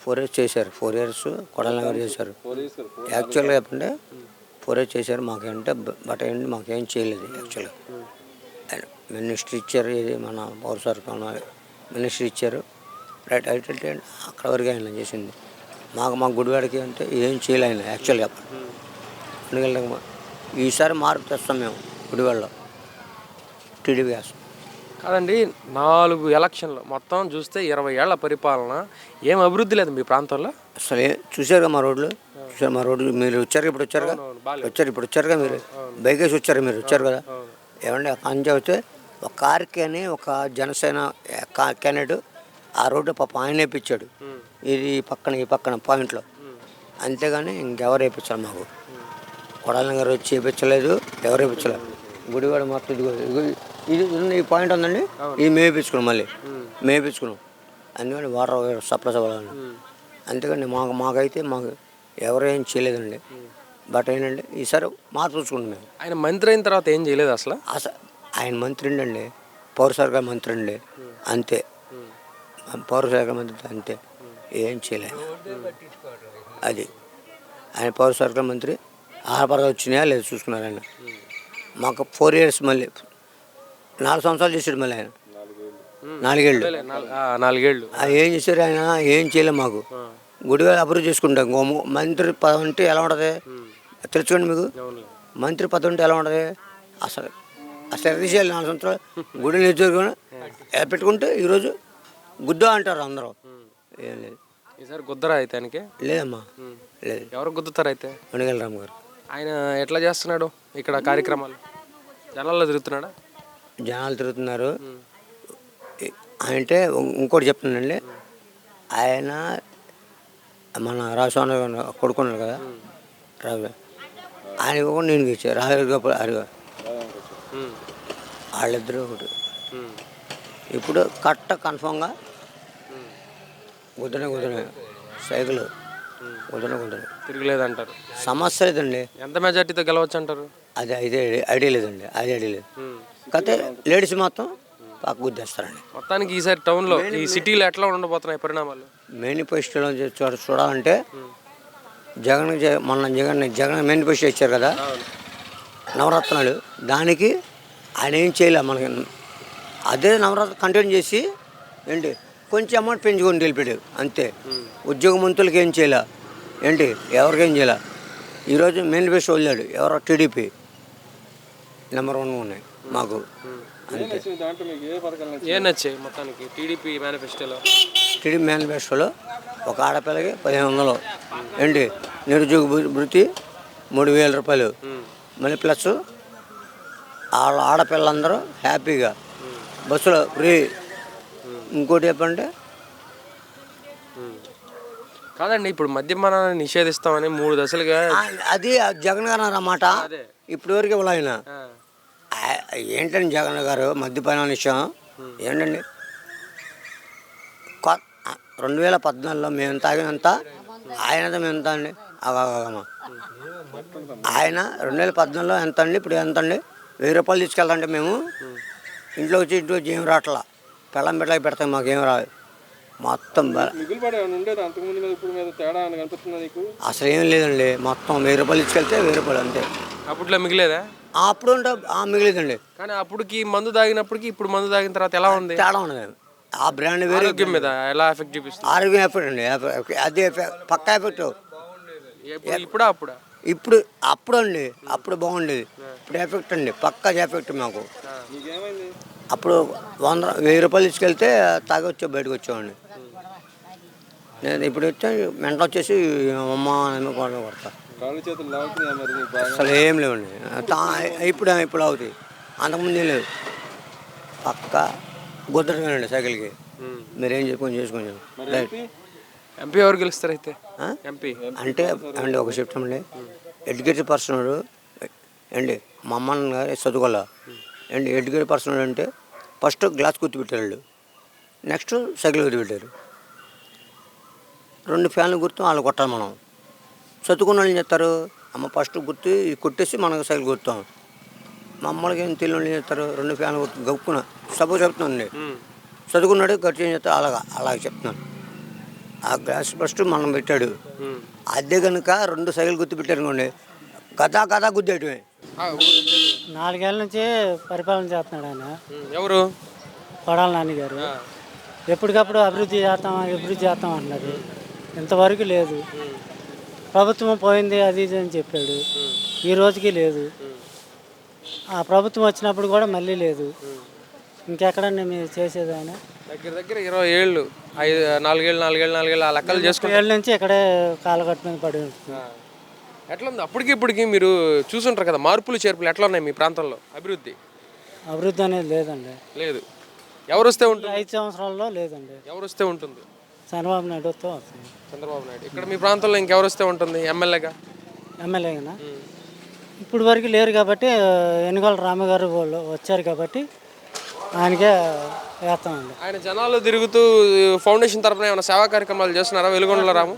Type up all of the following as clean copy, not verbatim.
4 years చేశారు. 4 years Kodali చేశారు. యాక్చువల్గా చెప్పండి 4 ఇయర్స్ చేశారు. మాకేంటే బట్ ఏంటి మాకేం చేయలేదు యాక్చువల్గా. మినిస్ట్రీ ఇచ్చారు, ఇది మన పౌరసరఫరా మినిస్ట్రీ ఇచ్చారు. రైట్ అయితే అక్కడ వరకు ఆయన చేసింది. మా గుడివాడికి అంటే ఏం చేయలే ఆయన యాక్చువల్గా చెప్పండి. అందుకని ఈసారి మార్పు తెస్తాం మేము గుడివాడలో టీడీపీ వేస్తాం. కాదండి, 4 ఎలక్షన్లు మొత్తం చూస్తే 20 ఏళ్ల పరిపాలన, ఏం అభివృద్ధి లేదు మీ ప్రాంతంలో. అసలు చూసారుగా మా రోడ్లు, చూసారు మా రోడ్లు. మీరు వచ్చారు, ఇప్పుడు వచ్చారుగా, ఇప్పుడు వచ్చారుగా, మీరు బైక్ వేసి వచ్చారు, మీరు వచ్చారు కదా. ఏమంటే అంచే వస్తే ఒక కార్కి అని ఒక జనసేన క్యాండిడేట్ ఆ రోడ్డు పాప ఆయన వేయించాడు. ఈ పక్కన పాయింట్లో. అంతేగాని ఇంకెవరు వేయించాలి మాకు. కొడాలి గారు వచ్చి వేయించలేదు, ఎవరు వేయించలేదు. గుడివాడ మొత్తం ఇది ఈ పాయింట్ ఉందండి, ఇది మేపించుకున్నాం, మళ్ళీ మేపించుకున్నాం. అందుకని వాటర్ సప్లై అవ్వాలని. అంతేకాని మాకైతే ఎవరు ఏం చేయలేదండి. బట్ ఏంటంటే ఈసారి మార్పు చూసుకుంటాం మేము. ఆయన మంత్రి అయిన తర్వాత ఏం చేయలేదు అసలు. ఆయన మంత్రి అండి, పౌరసరఫరా మంత్రి అండి, అంతే. పౌరసరఫరా మంత్రి అంతే, ఏం చేయలేదు. అది ఆయన పౌరసరఫరా మంత్రి ఆహారపరంగా వచ్చినాయా లేదు చూసుకున్నారు ఆయన. మాకు 4 ఇయర్స్ మళ్ళీ 4 సంవత్సరాలు చేసాడు మళ్ళీ ఆయన. 4 ఏళ్ళు ఏం చేశారు ఆయన, ఏం చేయలేదు మాకు. గుడిగా అభివృద్ధి చేసుకుంటాం. మంత్రి పదవి అంటే ఎలా ఉంటుంది తెలుసుకోండి మీకు. మంత్రి పదవి అంటే ఎలా ఉంటుంది అసలు ఎర్ర చేయాలి. 4 సంవత్సరాలు గుడి నియోజకవర్గం ఎలా పెట్టుకుంటే ఈరోజు గుద్దా అంటారు అందరూ. ఏం లేదు ఈసారి గుద్దరా అయితే ఆయనకి. లేదమ్మా, లేదు. ఎవరు గుద్దుతారు అయితే? వణిగల రామ్ గారు. ఆయన ఎట్లా చేస్తున్నాడు ఇక్కడ కార్యక్రమాలు? జనాల్లో తిరుగుతున్నాడా? జనాలు తిరుగుతున్నారు. అంటే ఇంకోటి చెప్తున్నానండి, ఆయన మన రాజస్వామి కొడుకున్నాడు కదా, రాజు, ఆయన కూడా నేను ఇచ్చాను రాజు వాళ్ళిద్దరూ ఒకటి. ఇప్పుడు కన్ఫామ్గా కుదరనే సైకిల్ కుదరనే తిరగలేదంటారు. సమస్య లేదండి. ఎంత మెజార్టీతో గెలవచ్చు అంటారు? అది ఐడియా లేదండి, ఐడియా లేదు. కాకపోతే లేడీస్ మొత్తం పాకు గుద్దేస్తారండి. మొత్తానికి ఈసారి టౌన్లో, ఈ సిటీలో ఎట్లా ఉండబోతున్నాయి పరిణామాలు? మేనిఫెస్టోలో చూడాలంటే జగన్ మేనిఫెస్టో ఇచ్చారు కదా నవరత్నాలు, దానికి ఆయన ఏం చేయలే మనకి. అదే నవరత్నాలు కంటిన్యూ చేసి ఏంటి కొంచెం అమౌంట్ పెంచుకొని తెలిపాడు అంతే. ఉద్యోగ మంత్రులకి ఏం చేయలే ఏంటి, ఎవరికేం చేయలే. ఈరోజు మేనిఫెస్టో వదిలాడు ఎవరో టీడీపీ నెంబర్ 1 ఉన్నాయి మాకు అంతే. ఏం నచ్చాయి మొత్తానికి టీడీపీ మేనిఫెస్టోలో? టీడీపీ మేనిఫెస్టోలో ఒక ఆడపిల్లకి 1500 ఏంటి, నిరుద్యోగ భృతి 3000 రూపాయలు, మళ్ళీ ప్లస్ వాళ్ళ ఆడపిల్లలందరూ హ్యాపీగా బస్సులో ఫ్రీ. ఇంకోటి చెప్పంటే కాదండి, ఇప్పుడు మద్యపానాన్ని నిషేధిస్తామని 3 దశలుగా అది జగన్ గారు అన్నమాట. ఇప్పటి వరకు ఇవ్వాలి ఆయన. ఏంటండి జగన్ గారు మద్యపాన విషయం ఏంటండి, 2014లో మేము తాగినంత ఆయన మేము ఎంత అండి, ఆయన 2014లో ఎంత అండి, ఇప్పుడు ఎంత అండి, 1000 రూపాయలు తీసుకెళ్తాంటే మేము ఇంట్లో వచ్చి ఏం రావట్లా, పెళ్ళం బిడ్డలకి పెడతాం, మాకేం రాదు. మొత్తం అసలు ఏం లేదండి, మొత్తం 1000 రూపాయలు తీసుకెళ్తే 1000 రూపాయలు అంతే. అప్పట్లో మిగిలేదా? అప్పుడు మిగిలేదండి. కానీ అప్పటికి మందు తాగినప్పటికి ఇప్పుడు మందు తాగిన తర్వాత ఎలా ఉంది? తేడా ఉండదు. ఆ బ్రాండ్ వేరే. ఆరోగ్యం మీద ఎలా ఎఫెక్ట్ చూపిస్తుంది? ఆరోగ్యం ఎఫెక్ట్ అండి, అదే పక్కా ఎఫెక్ట్. ఇప్పుడు అప్పుడు అండి, అప్పుడు బాగుండేది, ఇప్పుడు ఎఫెక్ట్ అండి, పక్కా ఎఫెక్ట్ మాకు. అప్పుడు 1000 రూపాయలు తీసుకెళ్తే తాగి బయటకు వచ్చామండి. నేను ఇప్పుడు వచ్చా వెంట వచ్చేసి అమ్మ కొడతా. అసలు ఏం లేవండి, ఇప్పుడు అవుతాయి, అంతకుముందు ఏం లేదు. పక్క గుద్దటమేనండి సైకిల్కి. మీరేం చేసుకొని ఎంపీ ఎవరు గెలుస్తారు అయితే? ఎంపీ అంటే ఒక చెప్తామండి, ఎడ్యుకేటెడ్ పర్సన్ అండి, మా అమ్మ గారు చదువుకోలే అండి. ఎడ్యుకేటెడ్ పర్సన్ అంటే ఫస్ట్ గ్లాస్ గుర్తు పెట్టారు, నెక్స్ట్ సైకిల్ గుర్తు పెట్టారు, 2 ఫ్యాన్లు గుర్తు వాళ్ళు కొట్టాలి. మనం చదువుకున్న వాళ్ళు ఏం చేస్తారు, అమ్మ ఫస్ట్ గుర్తు కొట్టేసి మనకు సైకిల్ గుర్తాం. మా అమ్మలకి ఏం తెలియని ఏం చేస్తారు, 2 ఫ్యాన్లు గుర్తు గప్పుకున్న సపోజ్ చెప్తున్నాండి, చదువుకున్నాడు ఖర్చు ఏం చేస్తారు, అలాగే చెప్తున్నాను. ఆ గ్లాస్ ఫస్ట్ మనం పెట్టాడు. అదే కనుక 2 సైకిల్ గుర్తు పెట్టారు అనుకోండి, కథా గుద్దేయటమే. 4 ఏళ్ళ నుంచి పరిపాలన చేస్తున్నాడు ఆయన. ఎవరు? కొడాల నాని గారు. ఎప్పటికప్పుడు అభివృద్ధి చేస్తాం అంటున్నారు. ఇంతవరకు లేదు. ప్రభుత్వం పోయింది అది ఇది అని చెప్పాడు. ఈ రోజుకి లేదు. ఆ ప్రభుత్వం వచ్చినప్పుడు కూడా మళ్ళీ లేదు. ఇంకెక్కడన్నా మీరు చేసేది ఆయన? దగ్గర 20 ఏళ్ళు, 4 ఏళ్ళు ఆ లెక్కలు చేసుకుంటే 30 ఏళ్ళ నుంచి ఇక్కడే కాలగట్టు మీద పడి ఉంటుంది. ఎట్లా ఉంది? అప్పటికి ఇప్పటికి మీరు చూసుంటారు కదా, మార్పులు చేర్పులు ఎట్లా ఉన్నాయి మీ ప్రాంతంలో? అభివృద్ధి అనేది లేదండి. లేదు. ఎవరు వస్తే ఉంటుంది? 5 సంవత్సరాల్లో లేదండి. ఎవరు వస్తే ఉంటుంది? చంద్రబాబు నాయుడుతో వస్తుంది. చంద్రబాబు నాయుడు. ఇక్కడ మీ ప్రాంతంలో ఇంకెవరు వస్తే ఉంటుంది ఎమ్మెల్యేగా? ఎమ్మెల్యేగా ఇప్పుడు వరకు లేరు కాబట్టి ఎన్నికల రామగారు వాళ్ళు వచ్చారు కాబట్టి ఆయనకే వేస్తామండి. ఆయన జనాలు తిరుగుతూ ఫౌండేషన్ తరఫున ఏమైనా సేవా కార్యక్రమాలు చేస్తున్నారా వెలుగొండల రాము?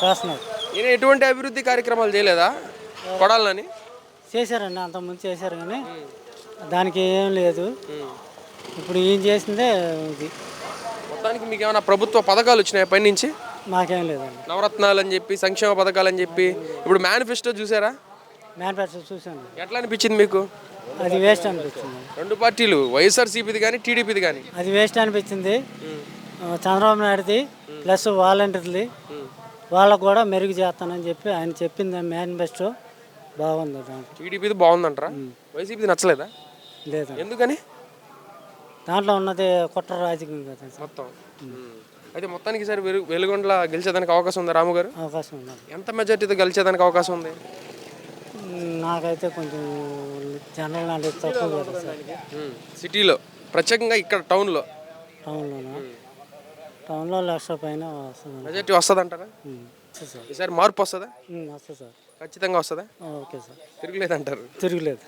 చేస్తున్నారు. ఈయన ఎటువంటి అభివృద్ధి కార్యక్రమాలు చేయలేదా కొడాలని? చేశారండి, అంతకుముందు చేశారు కానీ దానికి ఏం లేదు. ఇప్పుడు ఏం చేసిందే ఇది. మొత్తానికి మీకు ఏమైనా ప్రభుత్వ పథకాలు వచ్చినాయి పై నుంచి? మాకేం లేదండి. నవరత్నాలు అని చెప్పి, సంక్షేమ పథకాలు అని చెప్పి, ఇప్పుడు మేనిఫెస్టో చూసారా? మేనిఫెస్టో చూసాను. ఎట్లా అనిపించింది మీకు? అది వేస్ట్ అనిపించింది. 2 పార్టీలు, వైఎస్ఆర్సీపీది కానీ టీడీపీది కానీ. అది వేస్ట్ అనిపించింది. చంద్రబాబు నాయుడుది ప్లస్ వాలంటీర్ది వాళ్ళకు కూడా మెరుగు చేస్తానని చెప్పి ఆయన చెప్పింది మేనిఫెస్టో బాగుంది. దాంట్లో టీడీపీది బాగుందంటారా? వైసీపీది నచ్చలేదా? లేదండి. ఎందుకని? దాంట్లో ఉన్నది కుట్ర రాజకీయం కదా మొత్తం. అయితే మొత్తానికి ఈసారి వెలుగొండల గెలిచేదానికి అవకాశం ఉందా రాము గారు? అవకాశం ఉన్నది. ఎంత మెజార్టీతో గెలిచేదానికి అవకాశం ఉంది? నాకైతే కొంచెం జనరల్ నాలెడ్జ్ తక్కువ కదా సార్. సిటీలో ప్రత్యేకంగా ఇక్కడ టౌన్లో? టౌన్లో 1,00,000 పైన వస్తుంది. మెజార్టీ వస్తుంది అంటారా? సార్ ఈసారి మార్పు వస్తుందా? వస్తుంది సార్. ఖచ్చితంగా వస్తుందా? Okay sir. తిరగలేదంటారు? తిరగలేదు.